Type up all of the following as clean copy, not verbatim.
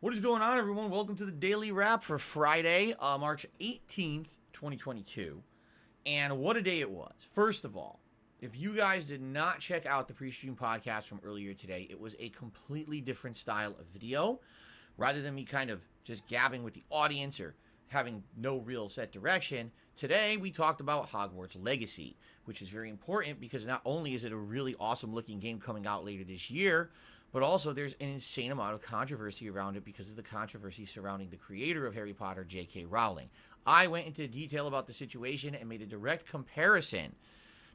What is going on, everyone? Welcome to the Daily Wrap for Friday, March 18th, 2022. And what a day it was. First of all, if you guys did not check out the pre-stream podcast from earlier today, it was a completely different style of video. Rather than me kind of just gabbing with the audience or having no real set direction, today we talked about Hogwarts Legacy, which is very important because not only is it a really awesome looking game coming out later this year, but also there's an insane amount of controversy around it because of the controversy surrounding the creator of Harry Potter, J.K. Rowling. I went into detail about the situation and made a direct comparison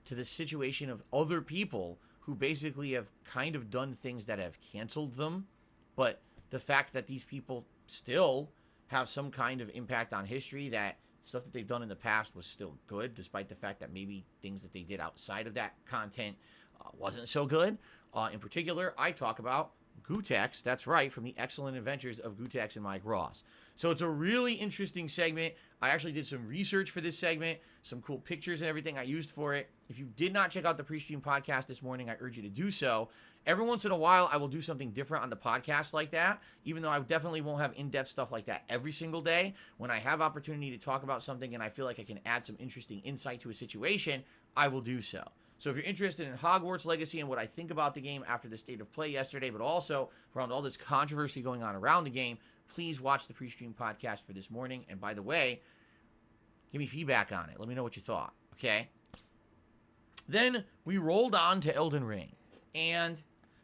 to the situation of other people who basically have kind of done things that have canceled them, but the fact that these people still have some kind of impact on history, that stuff that they've done in the past was still good, despite the fact that maybe things that they did outside of that content wasn't so good. In particular, I talk about Gutex, that's right, from the excellent adventures of Gutex and Mike Ross. So it's a really interesting segment. I actually did some research for this segment, some cool pictures and everything I used for it. If you did not check out the pre-stream podcast this morning, I urge you to do so. Every once in a while, I will do something different on the podcast like that, even though I definitely won't have in-depth stuff like that every single day. When I have opportunity to talk about something and I feel like I can add some interesting insight to a situation, I will do so. So if you're interested in Hogwarts Legacy and what I think about the game after the state of play yesterday, but also around all this controversy going on around the game, please watch the pre-stream podcast for this morning. And by the way, give me feedback on it. Let me know what you thought, okay? Then we rolled on to Elden Ring. And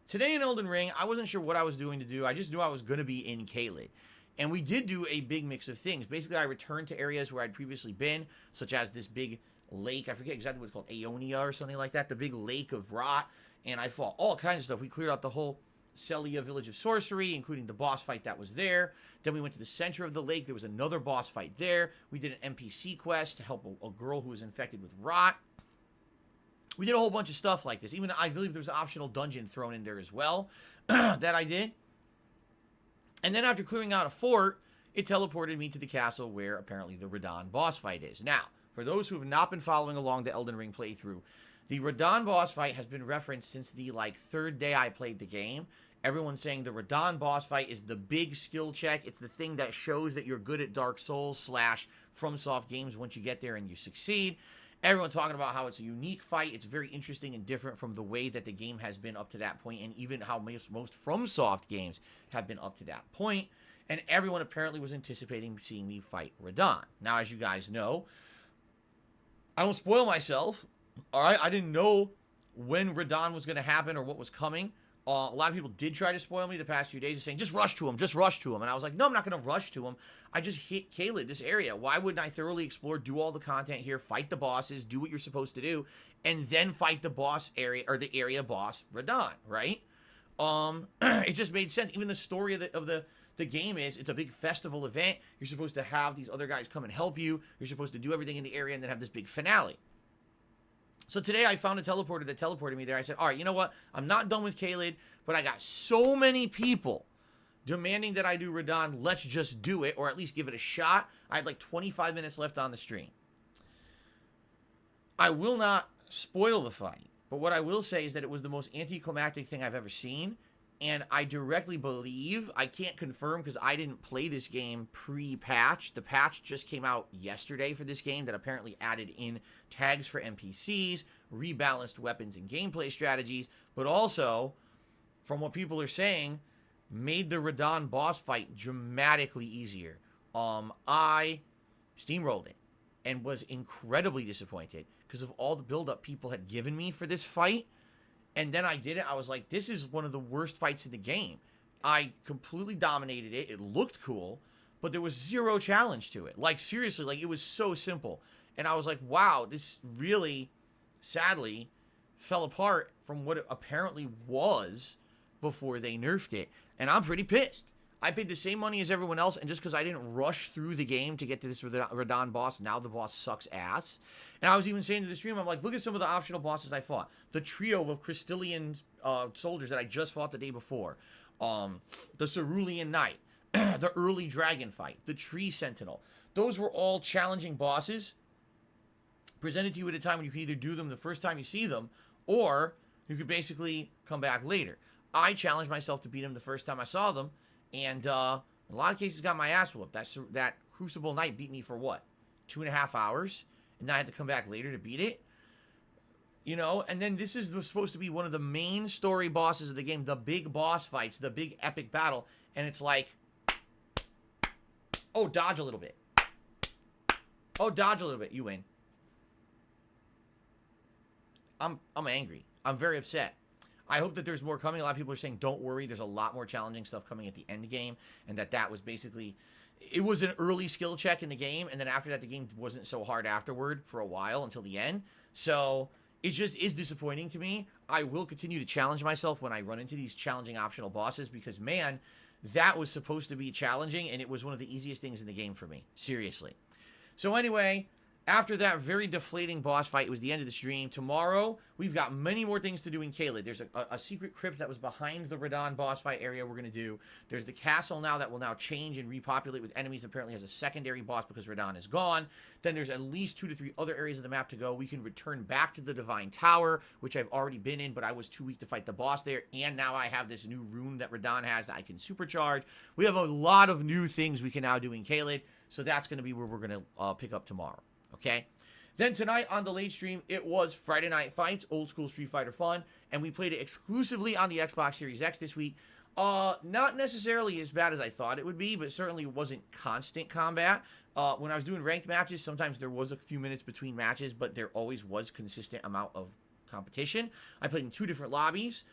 today in Elden Ring, I wasn't sure what I was doing to do. I just knew I was going to be in Caelid. And we did do a big mix of things. Basically, I returned to areas where I'd previously been, such as this big lake. I forget exactly what it's called, Aeonia or something like that. The big lake of rot. And I fought all kinds of stuff. We cleared out the whole Celia Village of Sorcery, including the boss fight that was there. Then we went to the center of the lake. There was another boss fight there. We did an NPC quest to help a girl who was infected with rot. We did a whole bunch of stuff like this. Even I believe there was an optional dungeon thrown in there as well that I did. And then after clearing out a fort, it teleported me to the castle where apparently the Radahn boss fight is. Now, for those who have not been following along the Elden Ring playthrough, the Radahn boss fight has been referenced since the third day I played the game. Everyone's saying the Radahn boss fight is the big skill check. It's the thing that shows that you're good at Dark Souls / FromSoft games once you get there and you succeed. Everyone talking about how it's a unique fight. It's very interesting and different from the way that the game has been up to that point, and even how most FromSoft games have been up to that point. And everyone apparently was anticipating seeing me fight Radahn. Now, as you guys know, I don't spoil myself. All right, I didn't know when Radahn was going to happen or what was coming. A lot of people did try to spoil me the past few days, saying, just rush to him, just rush to him. And I was like, no, I'm not going to rush to him. I just hit Caelid, this area. Why wouldn't I thoroughly explore, do all the content here, fight the bosses, do what you're supposed to do, and then fight the boss area, or the area boss, Radahn, right? It just made sense. Even the story of the game is, it's a big festival event. You're supposed to have these other guys come and help you. You're supposed to do everything in the area and then have this big finale. So today I found a teleporter that teleported me there. I said, all right, you know what? I'm not done with Caelid, but I got so many people demanding that I do Radahn. Let's just do it, or at least give it a shot. I had 25 minutes left on the stream. I will not spoil the fight, but what I will say is that it was the most anticlimactic thing I've ever seen. And I directly believe, I can't confirm because I didn't play this game pre-patch. The patch just came out yesterday for this game that apparently added in tags for NPCs, rebalanced weapons and gameplay strategies, but also, from what people are saying, made the Radahn boss fight dramatically easier. I steamrolled it and was incredibly disappointed because of all the build-up people had given me for this fight. And then I did it. I was like, this is one of the worst fights in the game. I completely dominated it. It looked cool, but there was zero challenge to it. Seriously, it was so simple. And I was like, wow, this really, sadly, fell apart from what it apparently was before they nerfed it. And I'm pretty pissed. I paid the same money as everyone else, and just because I didn't rush through the game to get to this Radahn boss, now the boss sucks ass. And I was even saying to the stream, I'm like, look at some of the optional bosses I fought. The trio of Crystallian soldiers that I just fought the day before. The Cerulean Knight. The early dragon fight. The Tree Sentinel. Those were all challenging bosses presented to you at a time when you can either do them the first time you see them, or you could basically come back later. I challenged myself to beat them the first time I saw them, and In a lot of cases, got my ass whooped. That Crucible Knight beat me for what? 2.5 hours? And then I had to come back later to beat it? You know, and then this is supposed to be one of the main story bosses of the game, the big boss fights, the big epic battle, and it's like, oh, dodge a little bit. Oh, dodge a little bit. You win. I'm angry. I'm very upset. I hope that there's more coming. A lot of people are saying, don't worry, there's a lot more challenging stuff coming at the end game, and that was basically, it was an early skill check in the game, and then after that, the game wasn't so hard afterward for a while until the end. So it just is disappointing to me. I will continue to challenge myself when I run into these challenging optional bosses because, man, that was supposed to be challenging, and it was one of the easiest things in the game for me. Seriously. So anyway, after that very deflating boss fight, it was the end of the stream. Tomorrow, we've got many more things to do in Caelid. There's a secret crypt that was behind the Radahn boss fight area we're going to do. There's the castle now that will now change and repopulate with enemies. Apparently has a secondary boss because Radahn is gone. Then there's at least 2 to 3 other areas of the map to go. We can return back to the Divine Tower, which I've already been in, but I was too weak to fight the boss there. And now I have this new rune that Radahn has that I can supercharge. We have a lot of new things we can now do in Caelid. So that's going to be where we're going to pick up tomorrow. Okay? Then tonight on the late stream, it was Friday Night Fights, old school Street Fighter fun, and we played it exclusively on the Xbox Series X this week. Not necessarily as bad as I thought it would be, but certainly wasn't constant combat. When I was doing ranked matches, sometimes there was a few minutes between matches, but there always was consistent amount of competition. I played in 2 different lobbies,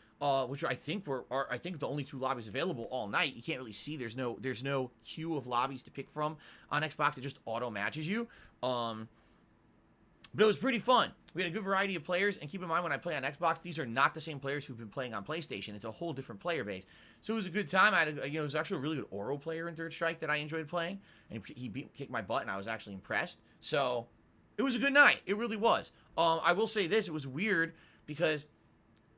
which I think are the only 2 lobbies available all night. You can't really see. There's no queue of lobbies to pick from on Xbox. It just auto matches you. But it was pretty fun. We had a good variety of players, and keep in mind when I play on Xbox, these are not the same players who've been playing on PlayStation. It's a whole different player base. So it was a good time. It was actually a really good Oro player in Third Strike that I enjoyed playing, and he kicked my butt, and I was actually impressed. So it was a good night. It really was. I will say this: it was weird because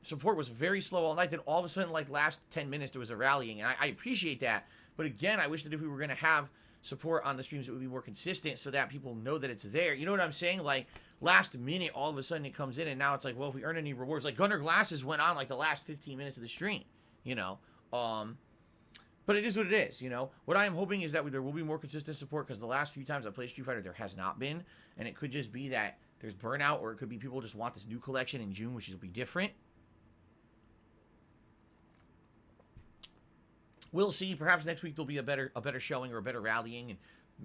support was very slow all night. Then all of a sudden, like last 10 minutes, there was a rallying, and I appreciate that. But again, I wish that if we were going to have support on the streams, it would be more consistent so that people know that it's there. You know what I'm saying? Like last minute, all of a sudden it comes in, and now it's like, well, if we earn any rewards, like Gunner Glasses went on like the last 15 minutes of the stream, you know. But it is what it is, you know. What I am hoping is that there will be more consistent support, because the last few times I played Street Fighter, there has not been, and it could just be that there's burnout, or it could be people just want this new collection in June, which will be different. We'll see. Perhaps next week there'll be a better showing or a better rallying. And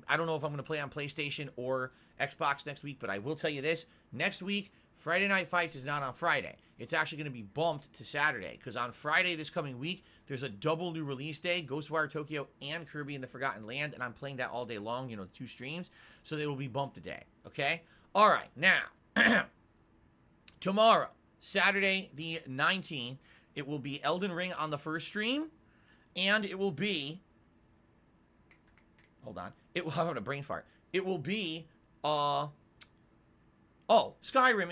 I don't know if I'm going to play on PlayStation or Xbox next week, but I will tell you this. Next week, Friday Night Fights is not on Friday. It's actually going to be bumped to Saturday, because on Friday this coming week, there's a double new release day, Ghostwire Tokyo and Kirby in the Forgotten Land, and I'm playing that all day long, you know, 2 streams, so they will be bumped a day, okay? All right, now, tomorrow, Saturday the 19th, it will be Elden Ring on the first stream, and it will be, hold on, I'm having a brain fart. It will be, Skyrim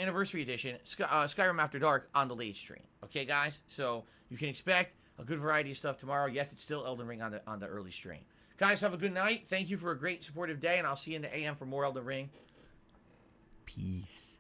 Anniversary Edition, Skyrim After Dark on the late stream. Okay, guys? So you can expect a good variety of stuff tomorrow. Yes, it's still Elden Ring on the early stream. Guys, have a good night. Thank you for a great supportive day, and I'll see you in the AM for more Elden Ring. Peace.